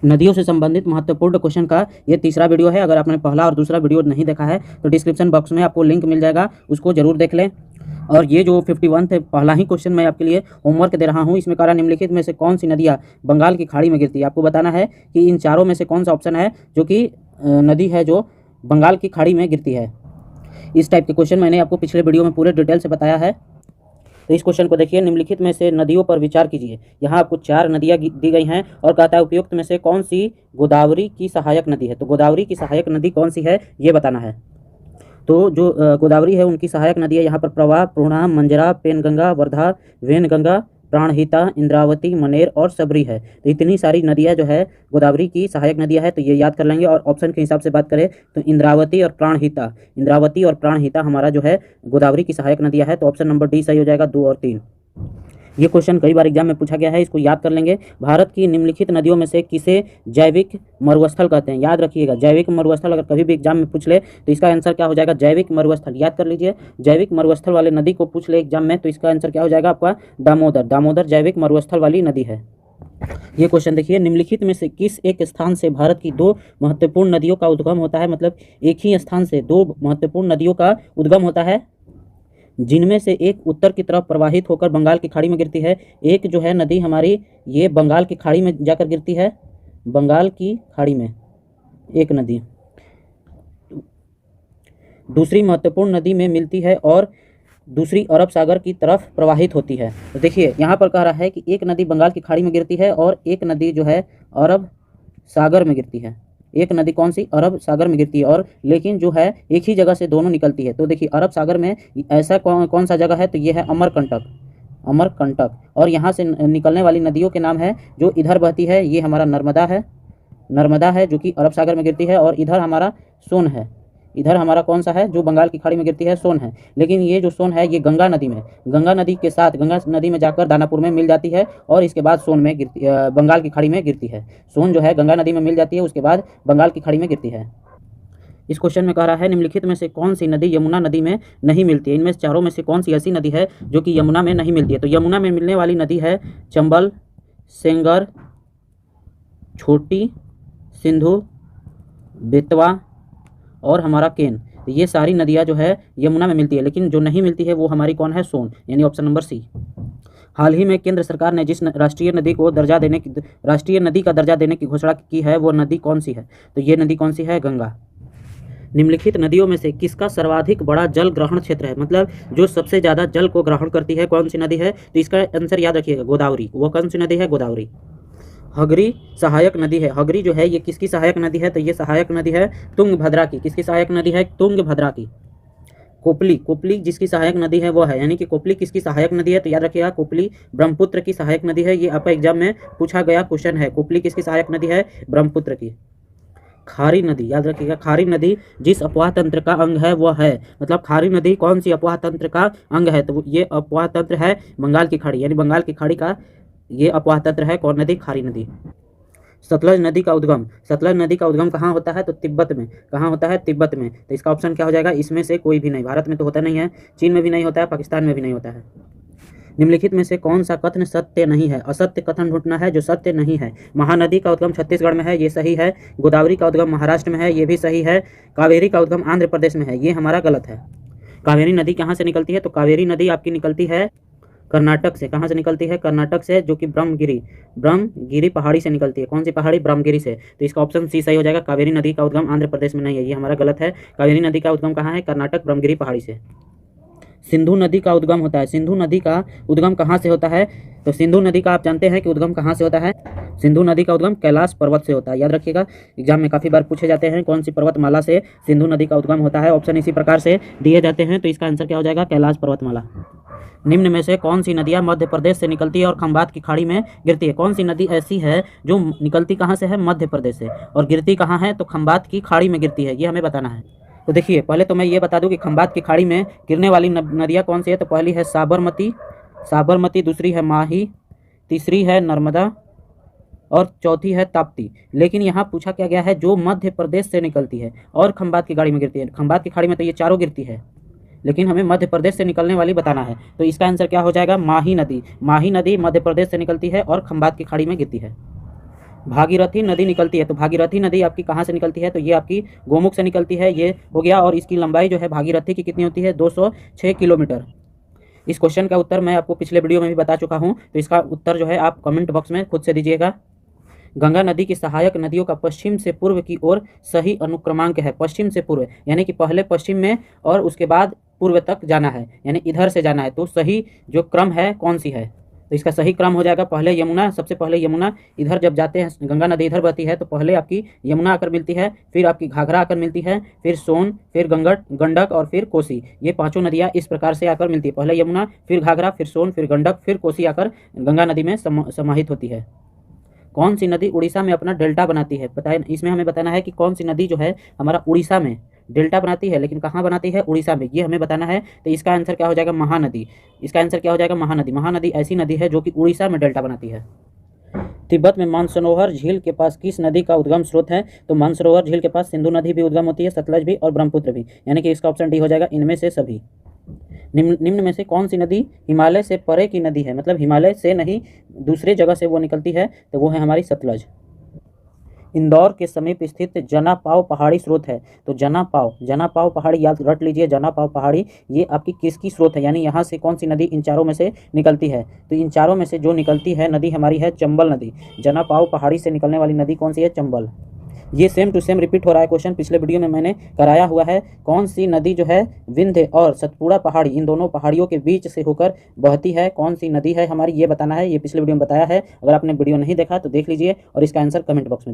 नदियों से संबंधित महत्वपूर्ण क्वेश्चन का ये तीसरा वीडियो है। अगर आपने पहला और दूसरा वीडियो नहीं देखा है तो डिस्क्रिप्शन बॉक्स में आपको लिंक मिल जाएगा, उसको जरूर देख लें। और ये जो 51 थे, पहला ही क्वेश्चन मैं आपके लिए होमवर्क दे रहा हूँ। इसमें कह रहा निम्नलिखित में से कौन सी नदियाँ बंगाल की खाड़ी में गिरती है। आपको बताना है कि इन चारों में से कौन सा ऑप्शन है जो कि नदी है जो बंगाल की खाड़ी में गिरती है। इस टाइप के क्वेश्चन मैंने आपको पिछले वीडियो में पूरे डिटेल से बताया है। तो इस क्वेश्चन को देखिए, निम्नलिखित में से नदियों पर विचार कीजिए। यहाँ आपको 4 नदियाँ दी गई हैं और कहता है उपयुक्त में से कौन सी गोदावरी की सहायक नदी है। तो गोदावरी की सहायक नदी कौन सी है ये बताना है। तो जो गोदावरी है उनकी सहायक नदी है यहाँ पर प्रवाह, पूर्णा, मंजरा, पेनगंगा, वर्धा, वेनगंगा, प्राणहिता, इंद्रावती, मनेर और सबरी है। तो इतनी सारी नदियाँ जो है गोदावरी की सहायक नदियाँ है, तो ये याद कर लेंगे। और ऑप्शन के हिसाब से बात करें तो इंद्रावती और प्राणहिता हमारा जो है गोदावरी की सहायक नदियाँ है। तो ऑप्शन नंबर डी सही हो जाएगा, 2 और 3। ये क्वेश्चन कई बार एग्जाम में पूछा गया है, इसको याद कर लेंगे। भारत की निम्नलिखित नदियों में से किसे जैविक मरुस्थल कहते हैं। याद रखिएगा, जैविक मरुस्थल अगर कभी भी एग्जाम में पूछ ले तो इसका आंसर क्या हो जाएगा, जैविक मरुस्थल। याद कर लीजिए, जैविक मरुस्थल वाले नदी को पूछ ले एग्जाम में तो इसका आंसर क्या हो जाएगा आपका, दामोदर जैविक मरुस्थल वाली नदी है। ये क्वेश्चन देखिए, निम्नलिखित में से किस एक स्थान से भारत की 2 महत्वपूर्ण नदियों का उद्गम होता है। मतलब एक ही स्थान से 2 महत्वपूर्ण नदियों का उद्गम होता है, जिनमें से एक उत्तर की तरफ प्रवाहित होकर बंगाल की खाड़ी में गिरती है। एक जो है नदी हमारी ये बंगाल की खाड़ी में जाकर गिरती है, बंगाल की खाड़ी में एक नदी। दूसरी महत्वपूर्ण नदी में मिलती है और दूसरी अरब सागर की तरफ प्रवाहित होती है। तो देखिए यहाँ पर कह रहा है कि एक नदी बंगाल की खाड़ी में गिरती है और एक नदी जो है अरब सागर में गिरती है। एक नदी कौन सी, अरब सागर में गिरती है। और लेकिन जो है एक ही जगह से दोनों निकलती है। तो देखिए अरब सागर में ऐसा कौन सा जगह है, तो ये है अमरकंटक। और यहाँ से निकलने वाली नदियों के नाम है जो इधर बहती है, ये हमारा नर्मदा है जो कि अरब सागर में गिरती है। और इधर हमारा सोन है, इधर हमारा कौन सा है जो बंगाल की खाड़ी में गिरती है, सोन है। लेकिन ये जो सोन है ये गंगा नदी में जाकर दानापुर में मिल जाती है और इसके बाद सोन में बंगाल की खाड़ी में गिरती है। सोन जो है गंगा नदी में मिल जाती है, उसके बाद बंगाल की खाड़ी में गिरती है। इस क्वेश्चन में कह रहा है निम्नलिखित में से कौन सी नदी यमुना नदी में नहीं मिलती है। इनमें से चारों में से कौन सी ऐसी नदी है जो कि यमुना में नहीं मिलती है। तो यमुना में मिलने वाली नदी है चंबल, सेंगर, छोटी, सिंधु, बेतवा और हमारा केन। तो ये सारी नदियाँ जो है यमुना में मिलती है, लेकिन जो नहीं मिलती है वो हमारी कौन है, सोन, यानी ऑप्शन नंबर सी। हाल ही में केंद्र सरकार ने जिस राष्ट्रीय नदी का दर्जा देने की घोषणा की है वो नदी कौन सी है। तो ये नदी कौन सी है, गंगा। निम्नलिखित नदियों में से किसका सर्वाधिक बड़ा जल ग्रहण क्षेत्र है। मतलब जो सबसे ज़्यादा जल को ग्रहण करती है कौन सी नदी है। तो इसका आंसर याद रखिएगा, गोदावरी। वो कौन सी नदी है, गोदावरी। हगरी सहायक नदी है। हगरी जो है ये किसकी सहायक नदी है, तो ये सहायक नदी है तुंगभद्रा की। किसकी सहायक नदी है, तुंगभद्रा की। कोपली जिसकी सहायक नदी है वो है, यानी कि कोपली किसकी सहायक नदी है, तो याद रखिएगा कोपली ब्रह्मपुत्र की सहायक नदी है। ये आपका एग्जाम में पूछा गया क्वेश्चन है, कोपली किसकी सहायक नदी है, ब्रह्मपुत्र की। खारी नदी, याद रखिएगा, खारी नदी जिस अपवाह तंत्र का अंग है वह है। मतलब खारी नदी कौन सी अपवाह तंत्र का अंग है, तो ये अपवाह तंत्र है बंगाल की खाड़ी, यानी बंगाल की खाड़ी का ये अपवाह तंत्र है कौन नदी, खारी नदी। सतलज नदी का उद्गम कहाँ होता है, तो तिब्बत में। कहाँ होता है, तिब्बत में। तो इसका ऑप्शन क्या हो जाएगा, इसमें से कोई भी नहीं। भारत में तो होता नहीं है, चीन में भी नहीं होता है, पाकिस्तान में भी नहीं होता है। निम्नलिखित में से कौन सा कथन सत्य नहीं है। असत्य कथन ढूंढना है जो सत्य नहीं है। महानदी का उद्गम छत्तीसगढ़ में है, ये सही है। गोदावरी का उद्गम महाराष्ट्र में है, ये भी सही है। कावेरी का उद्गम आंध्र प्रदेश में है, ये हमारा गलत है। कावेरी नदी कहाँ से निकलती है, तो कावेरी नदी आपकी निकलती है कर्नाटक से। कहाँ से निकलती है, कर्नाटक से, जो कि ब्रह्मगिरी पहाड़ी से निकलती है। कौन सी पहाड़ी, ब्रह्मगिरी से। तो इसका ऑप्शन सी सही हो जाएगा, कावेरी नदी का उद्गम आंध्र प्रदेश में नहीं है, ये हमारा गलत है। कावेरी नदी का उद्गम कहाँ है, कर्नाटक, ब्रह्मगिरी पहाड़ी से। सिंधु नदी का उद्गम होता है। सिंधु नदी का उद्गम कहाँ से होता है, तो सिंधु नदी का आप जानते हैं कि उद्गम कहाँ से होता है। सिंधु नदी का उद्गम कैलाश पर्वत से होता है। याद रखिएगा, एग्जाम में काफ़ी बार पूछे जाते हैं कौन सी पर्वतमाला से सिंधु नदी का उद्गम होता है। ऑप्शन इसी प्रकार से दिए जाते हैं, तो इसका आंसर क्या हो जाएगा, कैलाश पर्वतमाला। निम्न में से कौन सी नदियाँ मध्य प्रदेश से निकलती है और खंबात की खाड़ी में गिरती है। कौन सी नदी ऐसी है जो निकलती कहाँ से है, मध्य प्रदेश से, और गिरती कहाँ है, तो खंबात की खाड़ी में गिरती है, ये हमें बताना है। तो देखिए पहले तो मैं ये बता दूं कि खंबात की खाड़ी में गिरने वाली नदियाँ कौन सी है। तो पहली है साबरमती, दूसरी है माही, तीसरी है नर्मदा और चौथी है ताप्ती। लेकिन यहाँ पूछा क्या गया है, जो मध्य प्रदेश से निकलती है और खंबात की खाड़ी में गिरती है। खंबात की खाड़ी में तो ये चारों गिरती है, लेकिन हमें मध्य प्रदेश से निकलने वाली बताना है। तो इसका आंसर क्या हो जाएगा, माही नदी। माही नदी मध्य प्रदेश से निकलती है और खंबात की खाड़ी में गिरती है। भागीरथी नदी निकलती है। तो भागीरथी नदी आपकी कहाँ से निकलती है? तो ये आपकी गोमुख से निकलती है, ये हो गया। और इसकी लंबाई जो है भागीरथी की कितनी होती है? 206 किलोमीटर। इस क्वेश्चन का उत्तर मैं आपको पिछले वीडियो में भी बता चुका हूँ, तो इसका उत्तर जो है आप कमेंट बॉक्स में खुद से दीजिएगा। गंगा नदी की सहायक नदियों का पश्चिम से पूर्व की ओर सही अनुक्रमांक है। पश्चिम से पूर्व यानी कि पहले पश्चिम में और उसके बाद पूर्व तक जाना है, यानी इधर से जाना है। तो सही जो क्रम है कौन सी है? तो इसका सही क्रम हो जाएगा पहले यमुना, सबसे पहले यमुना। इधर जब जाते हैं, गंगा नदी इधर बहती है, तो पहले आपकी यमुना आकर मिलती है, फिर आपकी घाघरा आकर मिलती है, फिर सोन, फिर गंडक और फिर कोसी। ये पांचों नदियाँ इस प्रकार से आकर मिलती है, पहले यमुना, फिर घाघरा, फिर सोन, फिर गंडक, फिर कोसी आकर गंगा नदी में समाहित होती है। कौन सी नदी उड़ीसा में अपना डेल्टा बनाती है? बताए, इसमें हमें बताना है कि कौन सी नदी जो है हमारा उड़ीसा में डेल्टा बनाती है, लेकिन कहाँ बनाती है? उड़ीसा में, ये हमें बताना है। तो इसका आंसर क्या हो जाएगा? महानदी। इसका आंसर क्या हो जाएगा? महानदी। महानदी ऐसी नदी है जो कि उड़ीसा में डेल्टा बनाती है। तिब्बत में मानसरोवर झील के पास किस नदी का उद्गम स्रोत है? तो मानसरोवर झील के पास सिंधु नदी भी उद्गम होती है, सतलज भी और ब्रह्मपुत्र भी, यानी कि इसका ऑप्शन डी हो जाएगा, इनमें से सभी। निम्न में से कौन सी नदी हिमालय से परे की नदी है? मतलब हिमालय से नहीं, दूसरे जगह से वो निकलती है, तो वो है हमारी सतलज। इंदौर के समीप स्थित जनापाव पहाड़ी स्रोत है। तो जनापाव पहाड़ी याद रट लीजिए, जनापाव पहाड़ी ये आपकी किसकी स्रोत है? यानी यहाँ से कौन सी नदी इन चारों में से निकलती है? तो इन चारों में से जो निकलती है नदी हमारी है चंबल नदी। जनापाव पहाड़ी से निकलने वाली नदी कौन सी है? चंबल। ये सेम टू सेम रिपीट हो रहा है क्वेश्चन, पिछले वीडियो में मैंने कराया हुआ है। कौन सी नदी जो है विंध्य और सतपुड़ा पहाड़ी, इन दोनों पहाड़ियों के बीच से होकर बहती है? कौन सी नदी है हमारी, ये बताना है। ये पिछले वीडियो में बताया है, अगर आपने वीडियो नहीं देखा तो देख लीजिए और इसका आंसर कमेंट बॉक्स में दीजिए।